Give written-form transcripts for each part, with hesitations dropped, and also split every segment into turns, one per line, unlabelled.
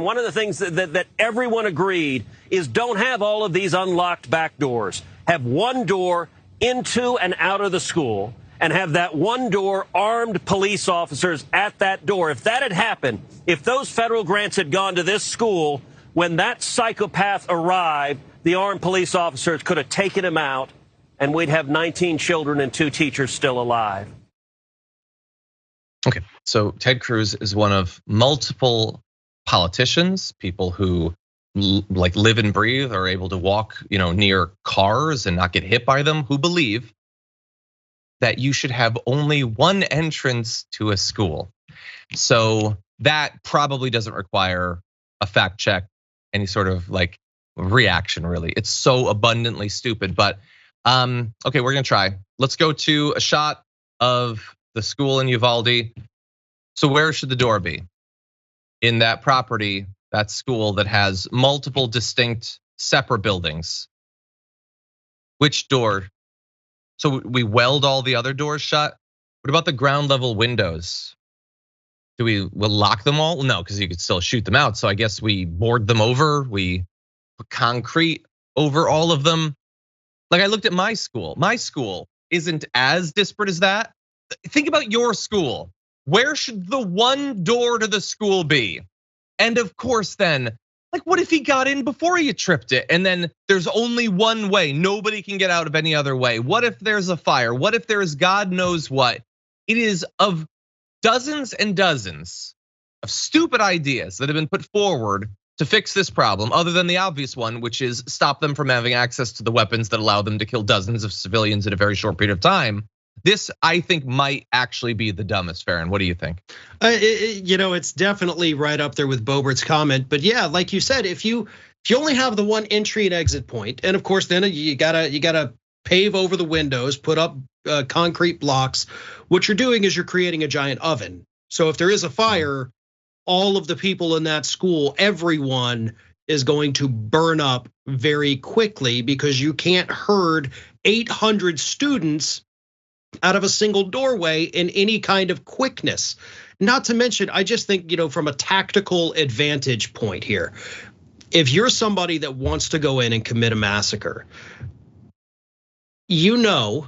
One of the things that everyone agreed is don't have all of these unlocked back doors. Have one door into and out of the school, and have that one door armed police officers at that door. If that had happened, if those federal grants had gone to this school, when that psychopath arrived, the armed police officers could have taken him out, and we'd have 19 children and 2 teachers still alive.
Okay, so Ted Cruz is one of multiple politicians, people who like live and breathe, are able to walk, near cars and not get hit by them, who believe that you should have only one entrance to a school. So that probably doesn't require a fact check, any sort of like reaction, really. It's so abundantly stupid. But okay, we're gonna try. Let's go to a shot of the school in Uvalde. So where should the door be? In that property, that school that has multiple distinct separate buildings. Which door? So we weld all the other doors shut? What about the ground level windows? We'll lock them all? No, because you could still shoot them out. So I guess we board them over, we put concrete over all of them. Like I looked at my school. My school isn't as disparate as that. Think about your school. Where should the one door to the school be? And of course then, like what if he got in before he tripped it and then there's only one way, nobody can get out of any other way? What if there's a fire? What if there's God knows what? It is of dozens and dozens of stupid ideas that have been put forward to fix this problem, other than the obvious one, which is stop them from having access to the weapons that allow them to kill dozens of civilians in a very short period of time. This, I think, might actually be the dumbest, Farron. What do you think?
It's definitely right up there with Boebert's comment. But yeah, like you said, if you only have the one entry and exit point, and of course then you gotta pave over the windows, put up concrete blocks. What you're doing is you're creating a giant oven. So if there is a fire, all of the people in that school, everyone is going to burn up very quickly because you can't herd 800 students out of a single doorway in any kind of quickness. Not to mention, I just think, from a tactical advantage point here, if you're somebody that wants to go in and commit a massacre, you know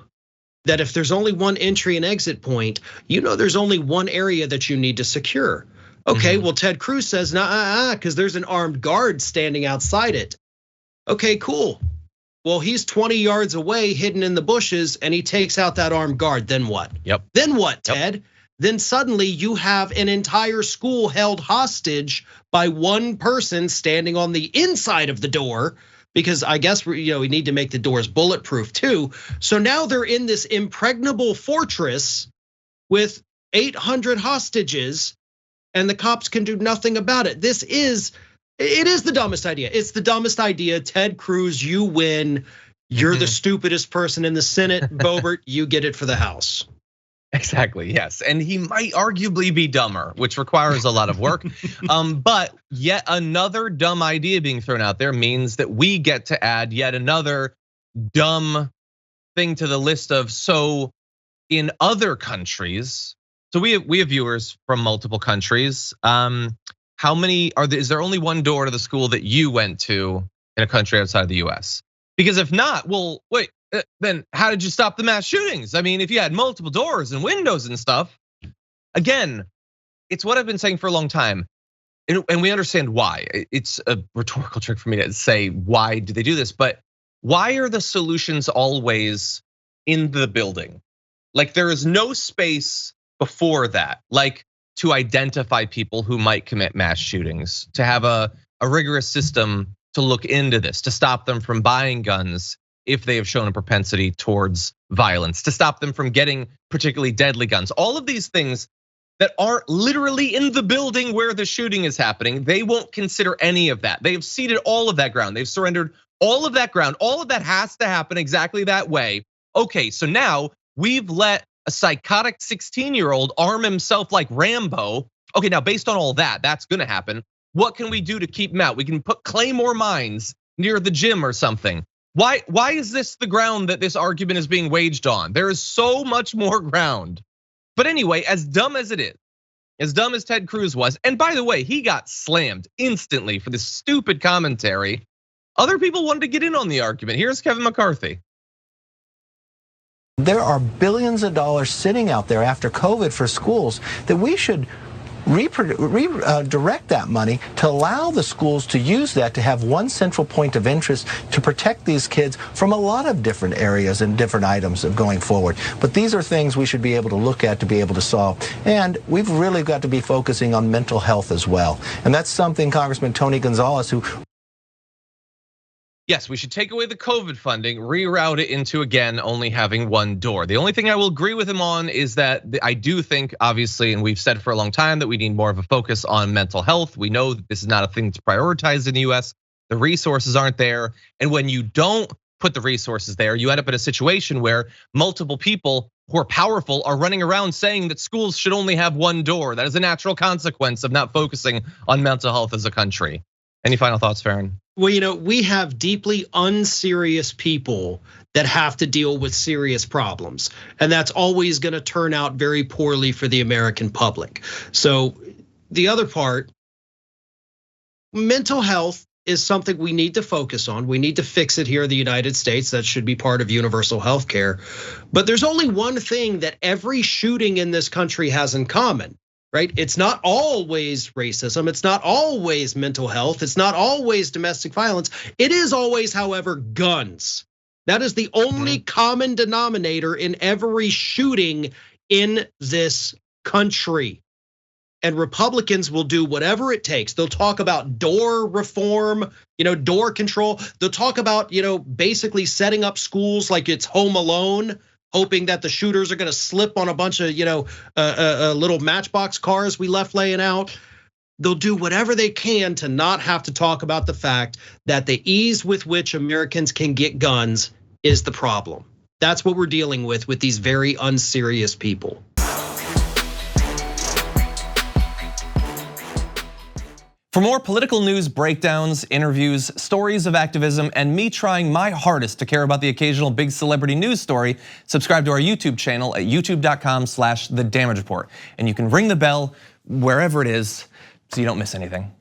that if there's only one entry and exit point, there's only one area that you need to secure. Okay, well, Ted Cruz says, nah, because there's an armed guard standing outside it. Okay, cool. Well, he's 20 yards away, hidden in the bushes, and he takes out that armed guard. Then what?
Yep.
Then what, Ted? Yep. Then suddenly you have an entire school held hostage by one person standing on the inside of the door, because I guess we need to make the doors bulletproof too. So now they're in this impregnable fortress with 800 hostages, and the cops can do nothing about it. It is the dumbest idea. It's the dumbest idea. Ted Cruz, you win. You're the stupidest person in the Senate. Boebert, you get it for the House.
Exactly, yes. And he might arguably be dumber, which requires a lot of work. But yet another dumb idea being thrown out there means that we get to add yet another dumb thing to the list of, so in other countries, so we have viewers from multiple countries. How many is there only one door to the school that you went to in a country outside of the US? Because if not, well, wait, then how did you stop the mass shootings? I mean, if you had multiple doors and windows and stuff, again, it's what I've been saying for a long time. And we understand why. It's a rhetorical trick for me to say, why do they do this? But why are the solutions always in the building? Like there is no space before that. Like, to identify people who might commit mass shootings, to have a rigorous system to look into this, to stop them from buying guns if they have shown a propensity towards violence, to stop them from getting particularly deadly guns. All of these things that are literally in the building where the shooting is happening, they won't consider any of that. They have ceded all of that ground. They've surrendered all of that ground. All of that has to happen exactly that way. Okay, so now we've let a psychotic 16-year-old arm himself like Rambo. Okay, now based on all that, that's gonna happen. What can we do to keep him out? We can put Claymore mines near the gym or something. Why is this the ground that this argument is being waged on? There is so much more ground. But anyway, as dumb as it is, as dumb as Ted Cruz was, and by the way, he got slammed instantly for this stupid commentary, other people wanted to get in on the argument. Here's Kevin McCarthy.
There are billions of dollars sitting out there after COVID for schools that we should redirect that money to allow the schools to use that to have one central point of interest to protect these kids from a lot of different areas and different items of going forward. But these are things we should be able to look at to be able to solve. And we've really got to be focusing on mental health as well. And that's something Congressman Tony Gonzalez, who
Yes, we should take away the COVID funding, reroute it into, again, only having one door. The only thing I will agree with him on is that I do think, obviously, and we've said for a long time, that we need more of a focus on mental health. We know that this is not a thing that's prioritized in the US. The resources aren't there. And when you don't put the resources there, you end up in a situation where multiple people who are powerful are running around saying that schools should only have one door. That is a natural consequence of not focusing on mental health as a country. Any final thoughts, Farron?
Well, we have deeply unserious people that have to deal with serious problems. And that's always gonna turn out very poorly for the American public. So the other part, mental health is something we need to focus on. We need to fix it here in the United States. That should be part of universal health care. But there's only one thing that every shooting in this country has in common. Right? It's not always racism. It's not always mental health. It's not always domestic violence. It is always, however, guns. That is the only common denominator in every shooting in this country. And Republicans will do whatever it takes. They'll talk about door reform, door control. They'll talk about, basically setting up schools like it's Home Alone, hoping that the shooters are gonna slip on a bunch of, little matchbox cars we left laying out. They'll do whatever they can to not have to talk about the fact that the ease with which Americans can get guns is the problem. That's what we're dealing with these very unserious people.
For more political news breakdowns, interviews, stories of activism, and me trying my hardest to care about the occasional big celebrity news story, subscribe to our YouTube channel at youtube.com/thedamagereport. And you can ring the bell wherever it is so you don't miss anything.